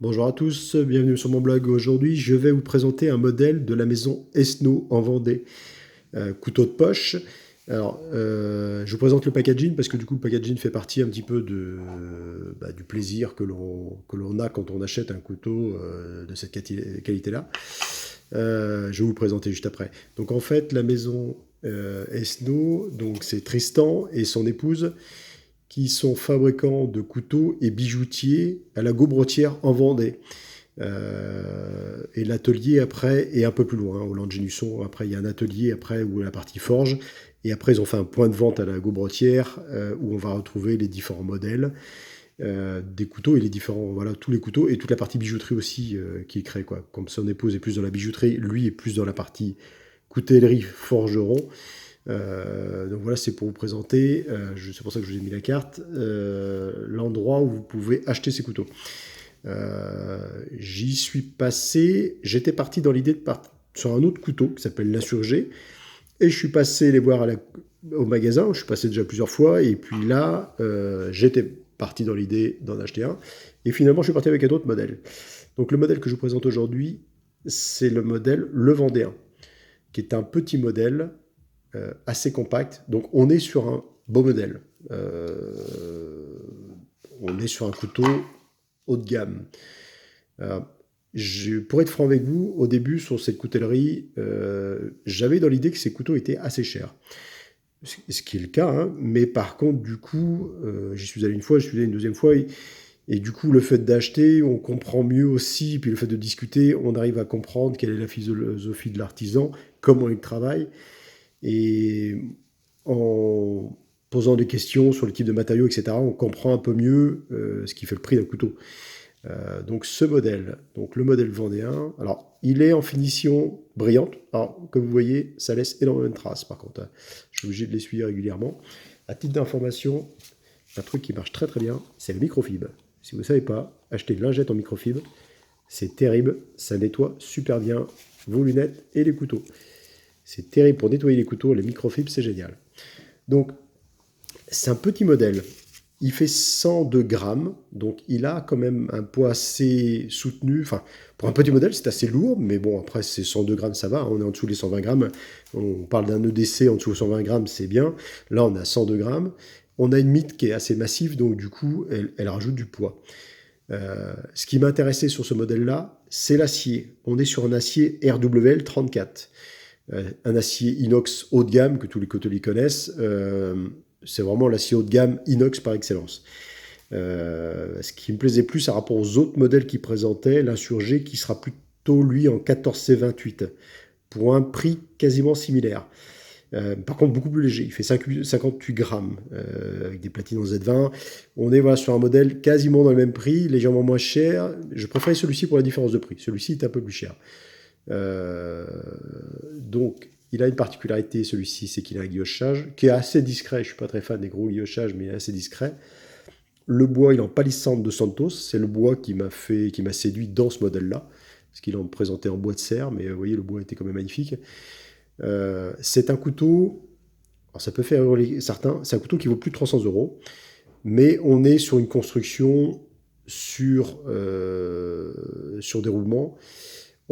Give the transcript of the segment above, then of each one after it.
Bonjour à tous, bienvenue sur mon blog. Aujourd'hui, je vais vous présenter un modèle de la maison Esno en Vendée. Couteau de poche. Alors, je vous présente le packaging parce que du coup, le packaging fait partie un petit peu du plaisir que l'on a quand on achète un couteau de cette qualité-là. Je vais vous le présenter juste après. Donc, en fait, la maison Esno, donc c'est Tristan et son épouse qui sont fabricants de couteaux et bijoutiers à la Gaubretière en Vendée. Et l'atelier après est un peu plus loin, au Landgenusson. Après, il y a un atelier après où la partie forge. Et après, ils ont fait un point de vente à la Gaubretière où on va retrouver les différents modèles des couteaux et les différents, voilà, tous les couteaux et toute la partie bijouterie aussi qui est créée, quoi. Comme son épouse est plus dans la bijouterie, lui est plus dans la partie coutellerie forgeron. Donc voilà, c'est pour vous présenter, c'est pour ça que je vous ai mis la carte, l'endroit où vous pouvez acheter ces couteaux. J'y suis passé, j'étais parti dans l'idée de partir sur un autre couteau qui s'appelle l'Insurgé, et je suis passé les voir au magasin, je suis passé déjà plusieurs fois, et puis là, j'étais parti dans l'idée d'en acheter un, et finalement je suis parti avec un autre modèle. Donc le modèle que je vous présente aujourd'hui, c'est le modèle Le Vendéen, qui est un petit modèle assez compact. Donc on est sur un beau modèle. On est sur un couteau haut de gamme. Euh, pour être franc avec vous, au début sur cette coutellerie, j'avais dans l'idée que ces couteaux étaient assez chers. Ce qui est le cas, hein, mais par contre, du coup, j'y suis allé une fois, j'y suis allé une deuxième fois, et du coup, le fait d'acheter, on comprend mieux aussi, puis le fait de discuter, on arrive à comprendre quelle est la philosophie de l'artisan, comment il travaille, et en posant des questions sur le type de matériaux, etc., on comprend un peu mieux ce qui fait le prix d'un couteau. Donc ce modèle, donc le modèle vendéen, alors il est en finition brillante. Alors comme vous voyez, ça laisse énormément de traces par contre, hein. Je suis obligé de l'essuyer régulièrement. À titre d'information, un truc qui marche très très bien, c'est le microfibre. Si vous ne savez pas, achetez une lingette en microfibre, c'est terrible, ça nettoie super bien vos lunettes et les couteaux. C'est terrible pour nettoyer les couteaux, les microfibres, c'est génial. Donc, c'est un petit modèle. Il fait 102 grammes, donc il a quand même un poids assez soutenu. Enfin, pour un petit modèle, c'est assez lourd, mais bon, après, c'est 102 grammes, ça va. On est en dessous des 120 grammes. On parle d'un EDC en dessous de 120 grammes, c'est bien. Là, on a 102 grammes. On a une mythe qui est assez massive, donc du coup, elle rajoute du poids. Ce qui m'intéressait sur ce modèle-là, c'est l'acier. On est sur un acier RWL 34. Un acier inox haut de gamme que tous les hôteliers connaissent. C'est vraiment l'acier haut de gamme inox par excellence. Ce qui me plaisait plus par rapport aux autres modèles qu'il présentait, l'insurgé qui sera plutôt lui en 14C28 pour un prix quasiment similaire. Par contre, beaucoup plus léger. Il fait 58 grammes avec des platines en Z20. On est voilà, sur un modèle quasiment dans le même prix, légèrement moins cher. Je préférais celui-ci pour la différence de prix. Celui-ci est un peu plus cher. Donc, il a une particularité, celui-ci, c'est qu'il a un guillochage qui est assez discret. Je ne suis pas très fan des gros guillochages, mais il est assez discret. Le bois, il est en palissandre de Santos. C'est le bois qui m'a séduit dans ce modèle-là. Parce qu'il en présentait en bois de serre, mais vous voyez, le bois était quand même magnifique. C'est un couteau, alors ça peut faire hurler certains, c'est un couteau qui vaut plus de 300 euros, mais on est sur une construction sur déroulement.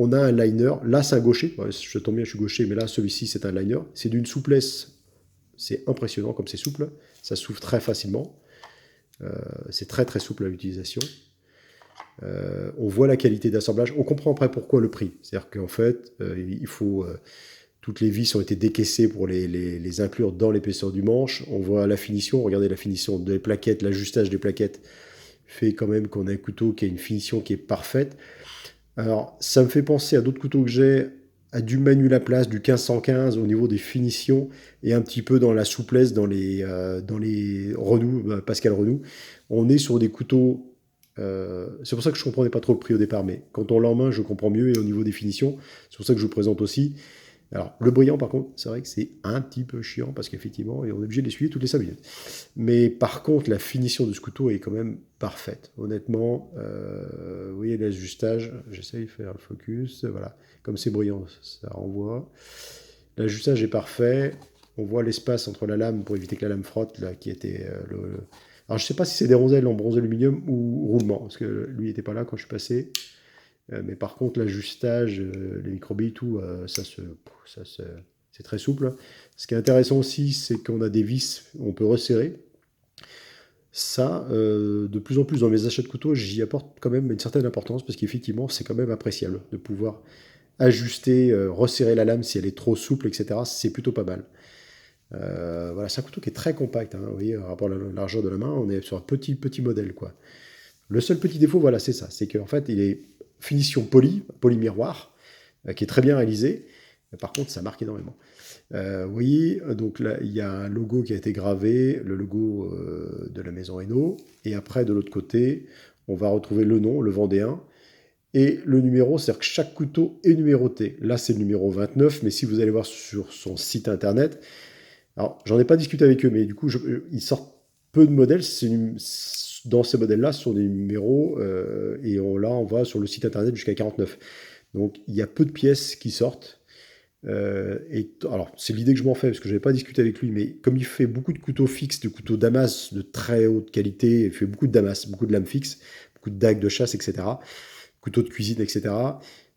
On a un liner, là c'est un gaucher, ouais, je tombe bien, je suis gaucher, mais là celui-ci c'est un liner. C'est d'une souplesse, c'est impressionnant comme c'est souple, ça s'ouvre très facilement. C'est très très souple à l'utilisation. On voit la qualité d'assemblage, on comprend après pourquoi le prix. C'est-à-dire qu'en fait, il faut toutes les vis ont été décaissées pour les inclure dans l'épaisseur du manche. On voit la finition, regardez la finition des plaquettes, l'ajustage des plaquettes fait quand même qu'on a un couteau qui a une finition qui est parfaite. Alors, ça me fait penser à d'autres couteaux que j'ai, à du Manu Laplace, du 1515 au niveau des finitions et un petit peu dans la souplesse dans les Renault, Pascal Renault. On est sur des couteaux. C'est pour ça que je ne comprenais pas trop le prix au départ, mais quand on l'a en main, je comprends mieux et au niveau des finitions, c'est pour ça que je vous présente aussi. Alors, le brillant, par contre, c'est vrai que c'est un petit peu chiant parce qu'effectivement, on est obligé de l'essuyer toutes les 5 minutes. Mais par contre, la finition de ce couteau est quand même parfaite. Honnêtement, vous voyez l'ajustage, j'essaye de faire le focus, voilà. Comme c'est brillant, ça renvoie. L'ajustage est parfait. On voit l'espace entre la lame pour éviter que la lame frotte, là, qui était Alors je sais pas si c'est des rondelles en bronze aluminium ou roulement, parce que lui n'était pas là quand je suis passé. Mais par contre, l'ajustage, les microbilles, tout, ça se- c'est très souple. Ce qui est intéressant aussi, c'est qu'on a des vis, on peut resserrer. Ça, de plus en plus dans mes achats de couteaux, j'y apporte quand même une certaine importance parce qu'effectivement, c'est quand même appréciable de pouvoir ajuster, resserrer la lame si elle est trop souple, etc. C'est plutôt pas mal. Voilà, c'est un couteau qui est très compact, hein, vous voyez, par rapport à la largeur de la main, on est sur un petit modèle, quoi. Le seul petit défaut, voilà, c'est ça, c'est qu'en fait, il est finition poly miroir, qui est très bien réalisé. Par contre, ça marque énormément. Vous voyez, donc là, il y a un logo qui a été gravé, le logo de la maison Hainaut. Et après, de l'autre côté, on va retrouver le nom, le Vendéen, et le numéro, c'est-à-dire que chaque couteau est numéroté. Là, c'est le numéro 29, mais si vous allez voir sur son site internet, alors j'en ai pas discuté avec eux, mais du coup, ils sortent peu de modèles. Dans ces modèles-là, ce sont des numéros, et là, on va sur le site internet jusqu'à 49. Donc, il y a peu de pièces qui sortent. Alors, c'est l'idée que je m'en fais, parce que je n'avais pas discuté avec lui, mais comme il fait beaucoup de couteaux fixes, de couteaux damas de très haute qualité, il fait beaucoup de damas, beaucoup de lames fixes, beaucoup de dagues de chasse, etc., couteaux de cuisine, etc.,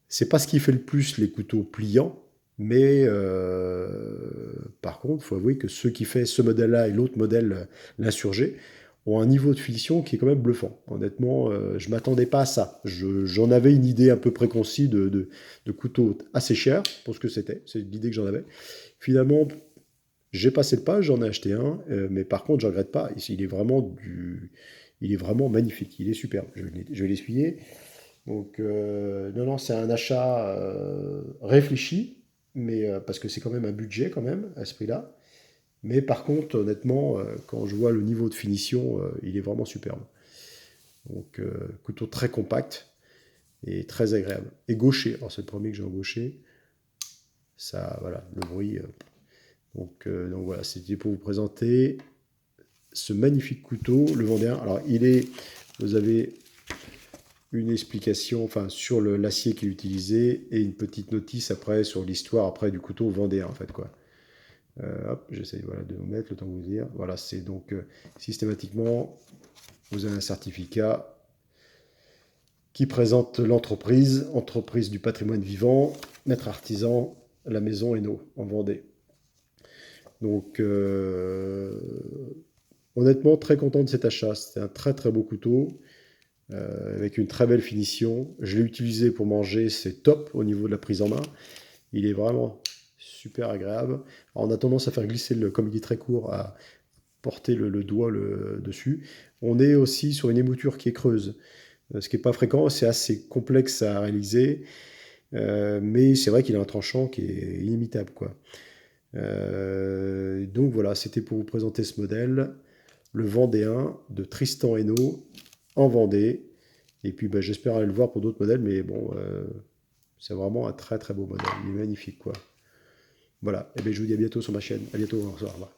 c'est pas ce qui fait le plus les couteaux pliants, mais par contre, il faut avouer que ceux qui fait ce modèle-là et l'autre modèle, l'insurgé, ont un niveau de finition qui est quand même bluffant. Honnêtement, je m'attendais pas à ça. J'en avais une idée un peu préconçue de couteaux assez chers pour ce que c'était. C'est l'idée que j'en avais. Finalement, j'ai passé le pas, j'en ai acheté un, mais par contre, je ne regrette pas. Il est vraiment magnifique. Il est superbe. Je vais l'essuyer. Donc, non, non, c'est un achat réfléchi, mais parce que c'est quand même un budget quand même à ce prix-là. Mais par contre, honnêtement, quand je vois le niveau de finition, il est vraiment superbe. Donc, couteau très compact et très agréable. Et gaucher, alors c'est le premier que j'ai en gaucher. Ça, voilà, le bruit. Donc voilà, c'était pour vous présenter ce magnifique couteau, le Vendéen. Alors, vous avez une explication, enfin, sur l'acier qui est utilisé et une petite notice après sur l'histoire après du couteau Vendéen, en fait, quoi. Hop, j'essaie voilà, de vous mettre le temps de vous dire. Voilà, c'est donc systématiquement, vous avez un certificat qui présente l'entreprise, entreprise du patrimoine vivant, maître artisan, la maison Hainaut, en Vendée. Donc, honnêtement, très content de cet achat. C'était un très très beau couteau, avec une très belle finition. Je l'ai utilisé pour manger, c'est top au niveau de la prise en main. Il est vraiment super agréable. Alors, on a tendance à faire glisser, comme il est très court, à porter le doigt dessus. On est aussi sur une émouture qui est creuse, ce qui n'est pas fréquent, c'est assez complexe à réaliser, mais c'est vrai qu'il a un tranchant qui est inimitable, quoi. Donc voilà, c'était pour vous présenter ce modèle, le Vendéen de Tristan Hainaut en Vendée. Et puis bah, j'espère aller le voir pour d'autres modèles, mais bon, c'est vraiment un très très beau modèle, il est magnifique, quoi. Voilà, et bien je vous dis à bientôt sur ma chaîne. À bientôt, au revoir.